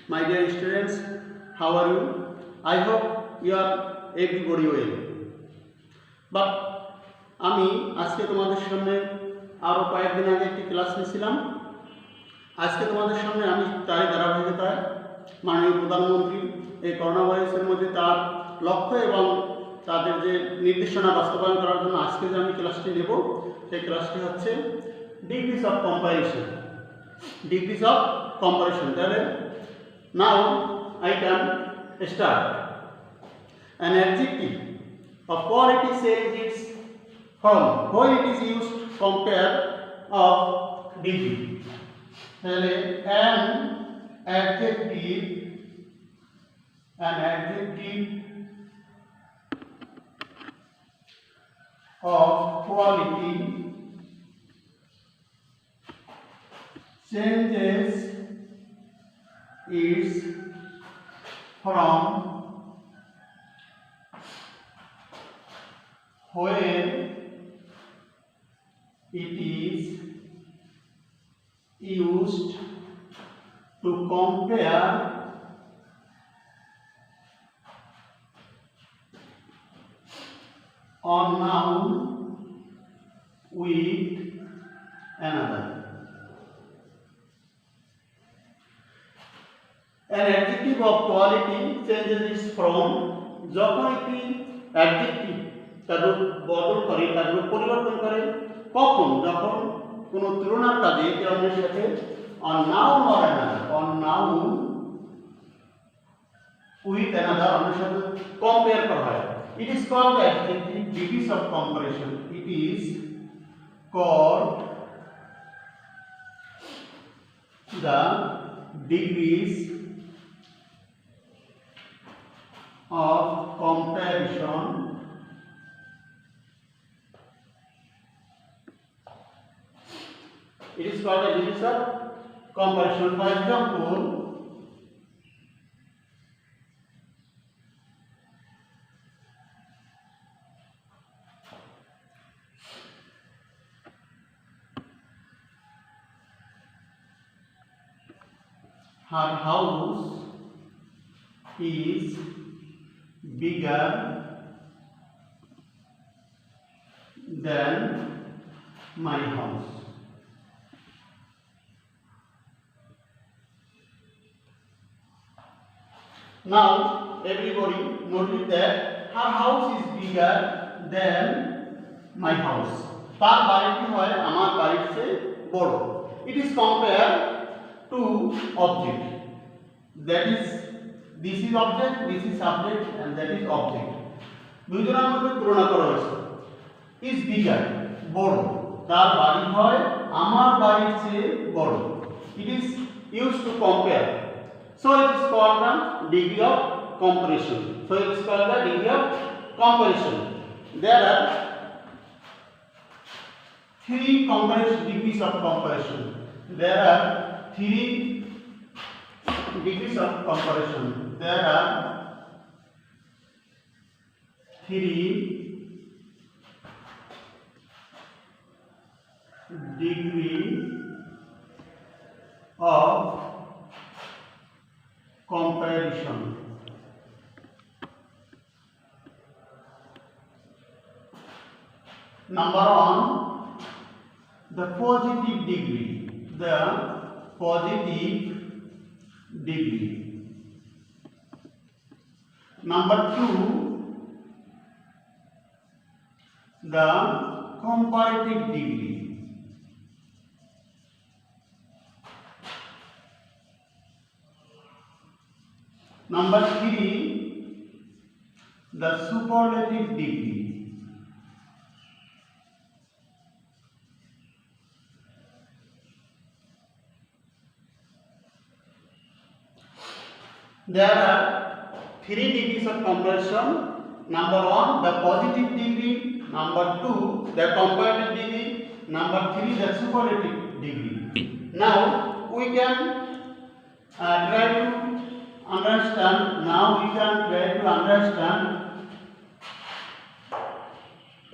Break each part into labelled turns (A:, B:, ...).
A: My dear students, how are you? I hope you are everybody well. But আমি আজকে তোমাদের সামনে আরো কয়েকদিন আগে একটি ক্লাস নিয়েছিলাম। আজকে তোমাদের সামনে আমি তারই ধারাবাহিকতায় মাননীয় প্রধানমন্ত্রী এই করোনা ভাইরাসের মধ্যে তার লক্ষ্য এবং তাদের যে নির্দেশনা বাস্তবায়ন করার জন্য আজকে যে আমি ক্লাসটি নেব, সেই ক্লাসটি হচ্ছে degrees of comparison. Degrees of comparison. তাহলে now I can start. An adjective of quality says its from when it is used to compare of degree. An adjective of quality changes its from when it is used to compare a noun with another. An adjective of quality changes its from যখন একটি adjective তার রূপ বদল করে, তার রূপ পরিবর্তন করে, কখন? যখন কোনো তুলনার কাজে একে অন্যের সাথে noun or another, noun with another, অন্যের সাথে কম্পেয়ার করা হয়। It is called the adjective degrees of comparison. It is called the degrees of comparison it is called a degree of comparison. For example, her house is bigger than my house. Now everybody notice that her house is bigger than my house. তার বাড়িটি হয় আমার বাড়ির চেয়ে বড়। It is compared to object. That is, this is object, this is subject, and that is object. দুইজনের মধ্যে তুলনা করা হয়েছে। is bigger, বড়, তার বাড়ি হয় আমার বাড়ির চেয়ে বড়। It is used to compare, so it is called the degree of comparison. So it is called the degree of comparison. There are three degrees of comparison. There are three degrees of comparison. There are three degrees of comparison. Number one, the positive degree. The positive degree. Number two, the comparative degree. Number three, the superlative degree. There are three degrees of comparison. Number one, the positive degree. Number two, the comparative degree. Number three, the superlative degree. Now we can try to understand.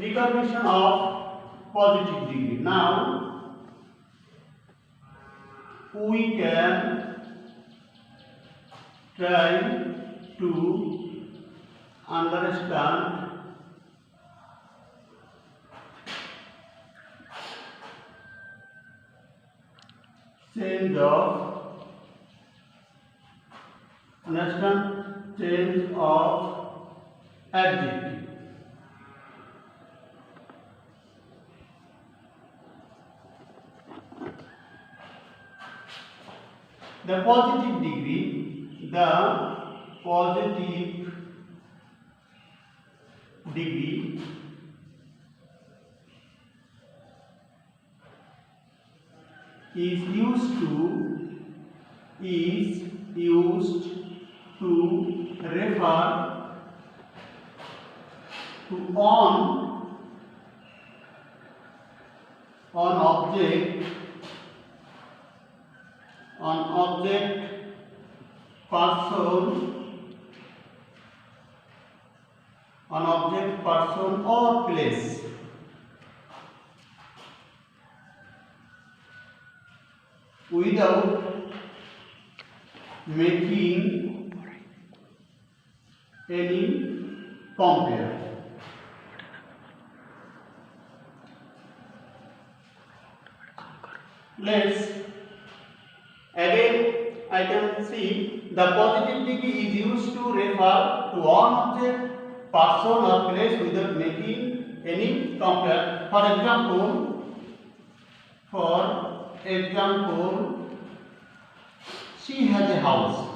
A: Recognition of positive degree. Now we can try to understand change of adjective. The positive degree is used to refer to on object, person or place without making any compare. Let's again, I can see the positive degree is used to refer to one object, person or place without making any compare. For example, she has a house.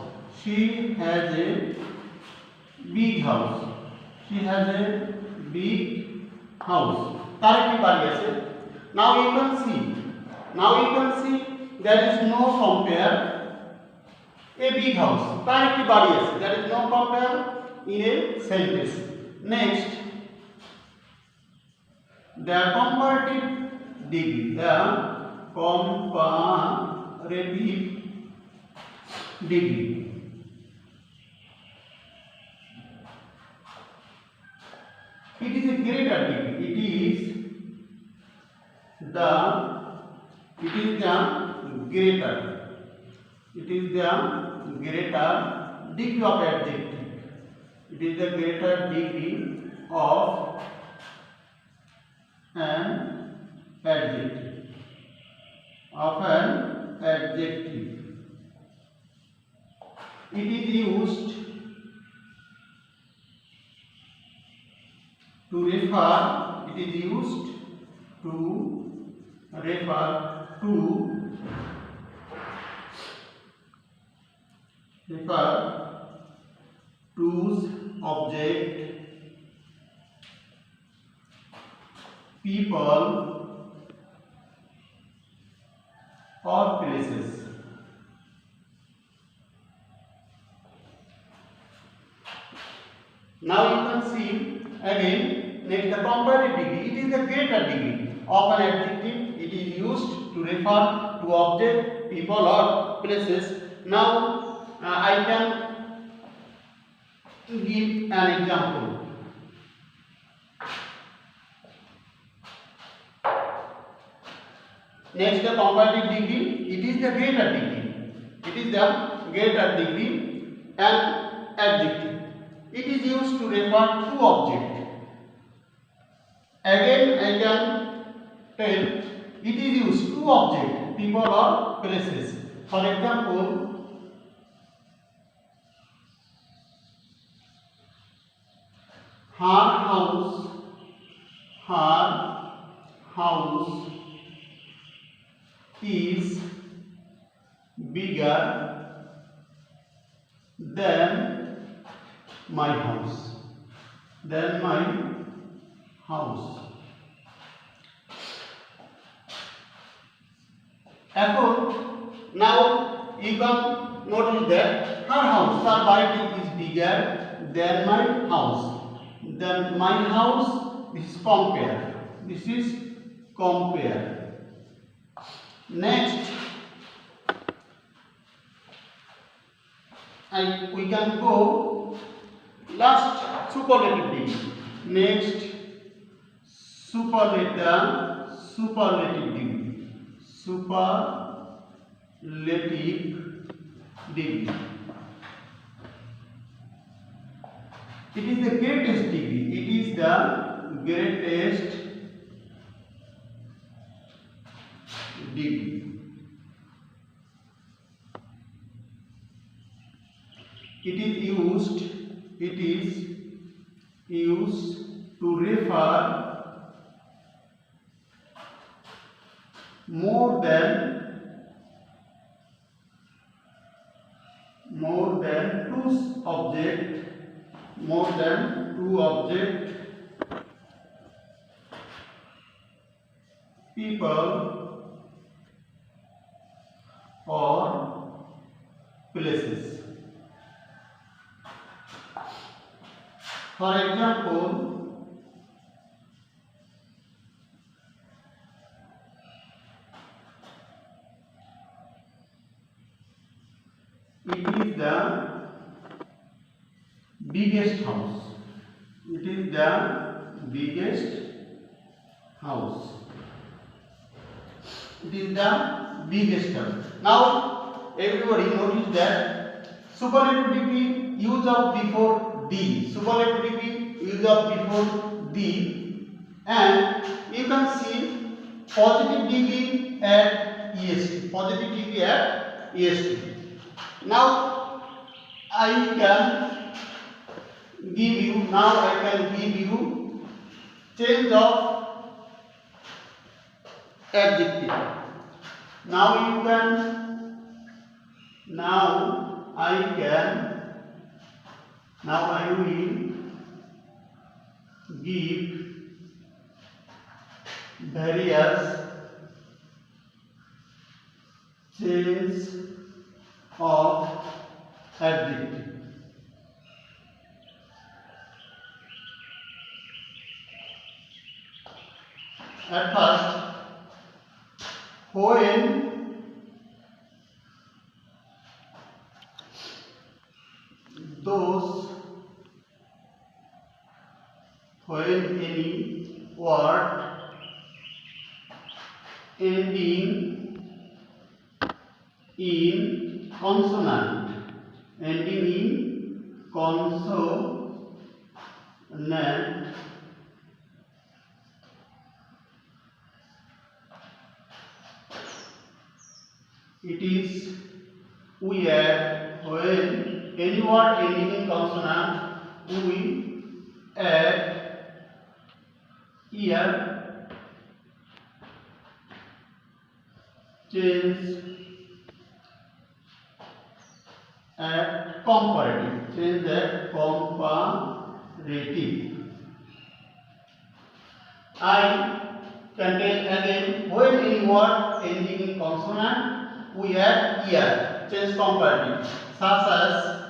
A: She has a big house. She has a big house. তার একটি বাড়ি আছে. Now you can see there is no compare. A big house. তার একটি বাড়ি আছে. There is no compare in a sentence. Next, the comparative degree. It is a greater degree. It is the greater degree of adjective. It is the greater degree of an adjective. It is used to refer to object, people or places. Now you can see again, next the comparative degree. It is the greater degree of an adjective. It is used to refer to object, people or places. Now I can give an example. Next, the comparative degree. It is the greater degree. An adjective. It is used to refer to object. Again, I can tell it is used to object, people or places. For example, her house is bigger than my house. Now you can notice that her house, her body is bigger than my house. Then my house, this is compare. Next, we can go last superlative degree. Next, superlative degree. It is the greatest degree. It is the greatest degree. It is used to refer more than two object, people or places. For example, it is the biggest house. It is the biggest house. It is the biggest house. Now, everybody notice that superlative degree use of before the. Superlative degree use of before the, and you can see positive degree at est. Positive degree at est. Now, I can give you change of adjective. Now I will give various change of adjective. At first, when any word ending in consonant, it is we add, when any word ending in consonant, we add here change at comparative. Change at comparative. I can tell again, when any word ending in consonant, we add here, change comparative, such as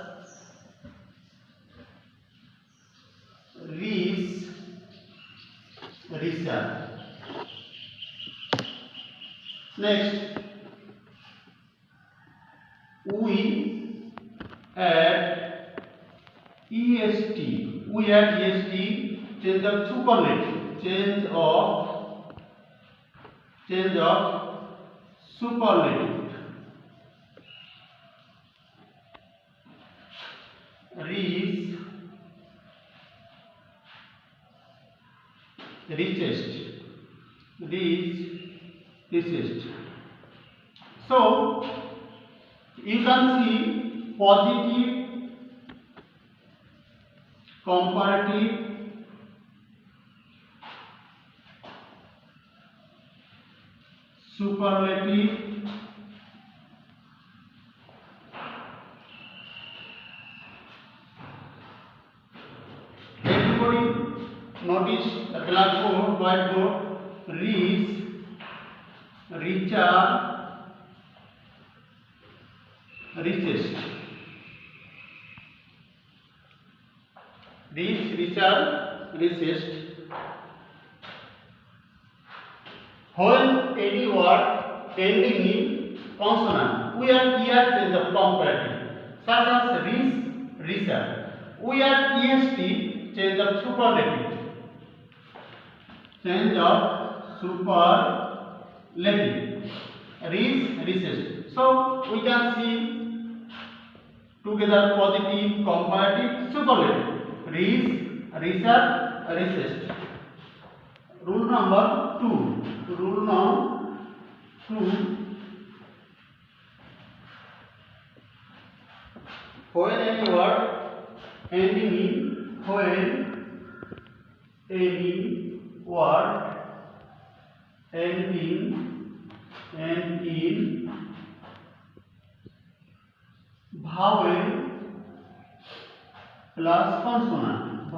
A: research. Next, we add est. We add est, change of superlative, change of superlative. Richest. So you can see positive, comparative, superlative, everybody notice the blackboard, whiteboard, richest. When any word ending in consonant, we are here change of comparative, such as research. We are est change of superlative. Richest. So we can see together positive, comparative, superlative. research, recessed. Rule number 2. Rule number 2. When any word ending in vowel plus consonant,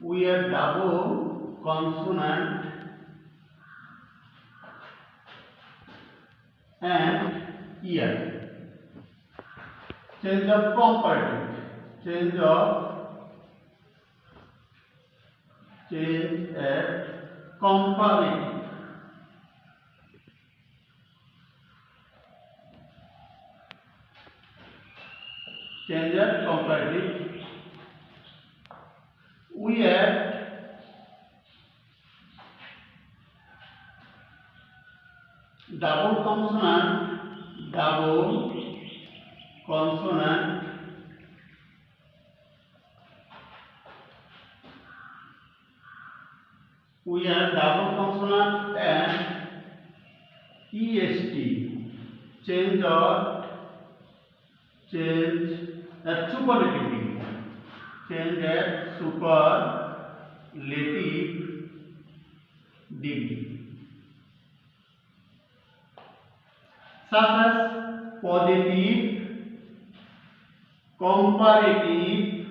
A: we add double consonant, and ear. Change of comparative. Change at comparative. Change at comparative. We add double consonant, we add double consonant and est. Change at superlative degree. Change at superlative degree. Such as positive, comparative,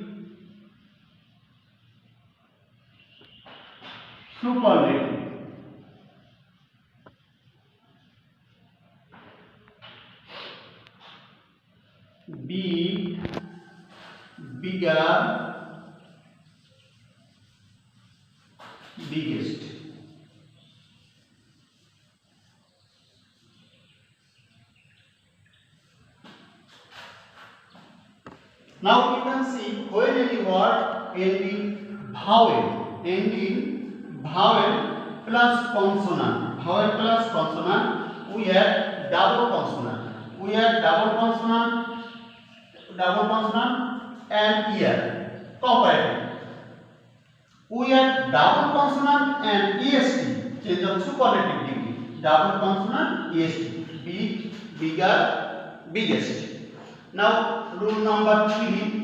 A: superlative. Big, bigger, biggest. Now you can see when any word ending vowel plus consonant, we have double consonant and ear. Comparative. We have double consonant and est. Change of superlative degree. Double consonant, est. Big, bigger, biggest. Now rule number 3.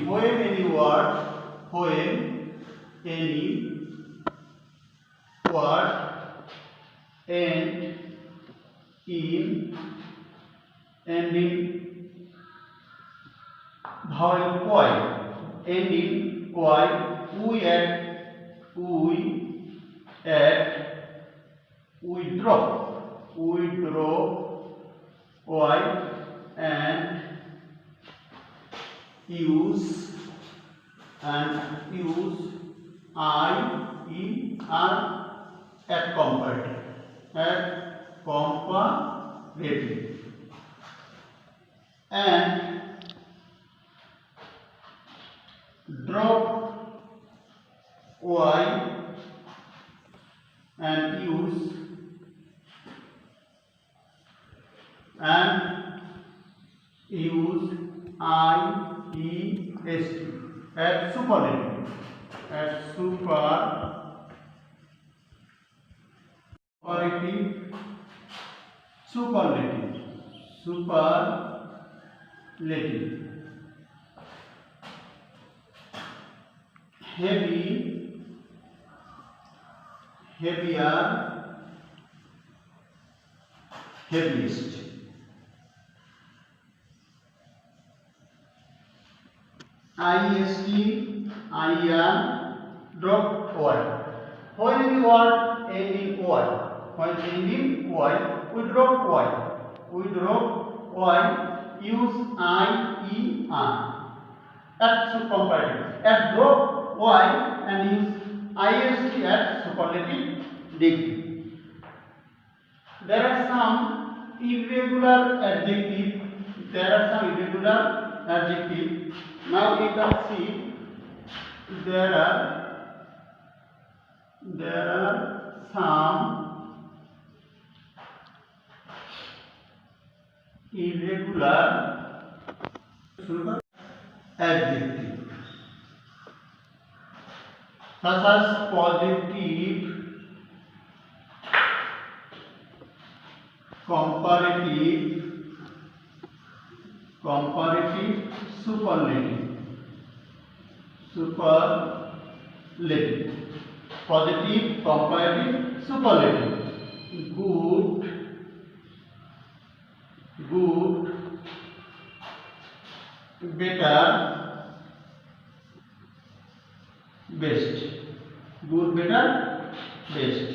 A: When any word ending vowel we drop y and use at comparative. And drop y and use iest at superlative. Superlative. Heavier, heaviest. Drop y. When any word ending y, we drop y. Use ier at comparative. At drop y and use ist at superlative degree. There are some irregular adjectives adjective. Now you can see there are some irregular adjective such as positive, comparative, superlative, positive, comparative, superlative, good, better, best, good, better, best,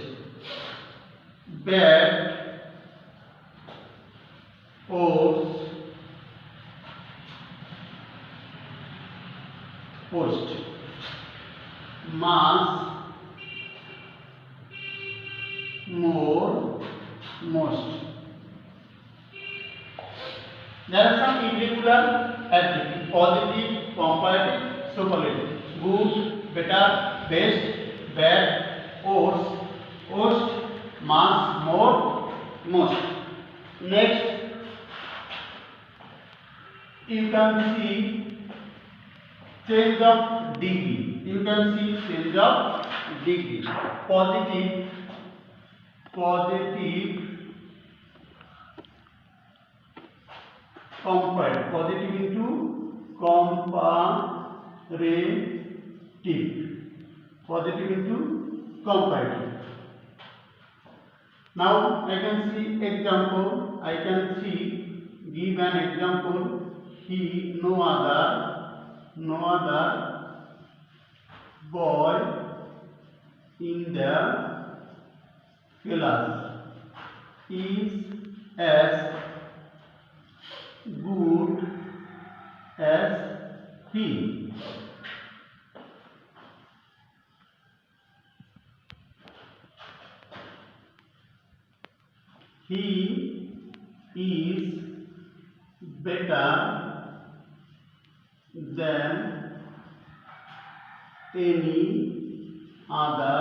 A: bad, worst, mass, more, most. There are some irregular adjectives: positive, comparative, superlative, good, better, best, bad, worst, mass, more, most. Next, you can see change of degree. Positive, comparative, positive into comparative. Now I can see example. Give an example. No other boy in the class is as good as he. He is better than any other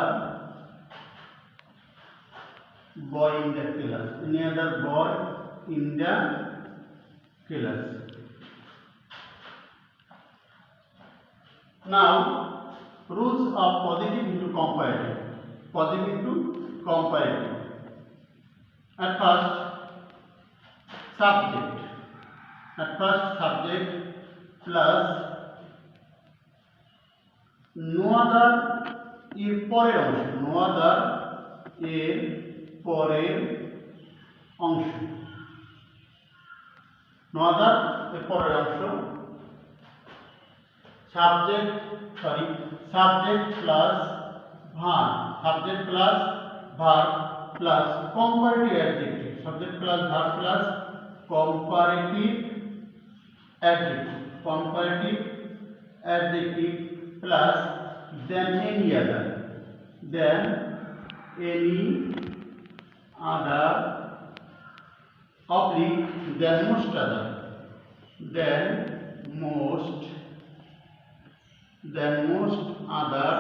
A: boy in the class. Now, rules of positive into comparative. At first, subject plus no other এর পরের অংশ subject plus verb plus comparative adjective. Subject plus verb plus comparative adjective plus then any other oblique then most other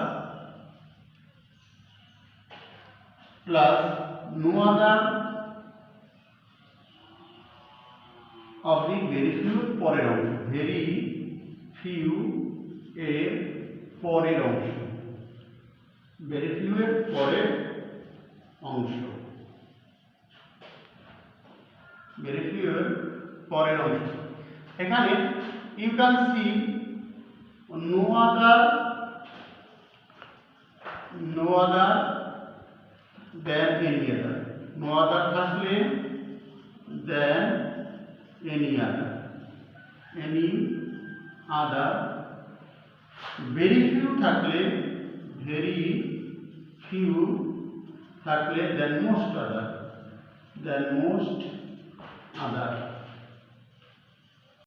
A: plus no other oblique very few পরের অংশ এখানে you can see no other than any other. No other থাকলে than any other. Very few থাকলে than most other.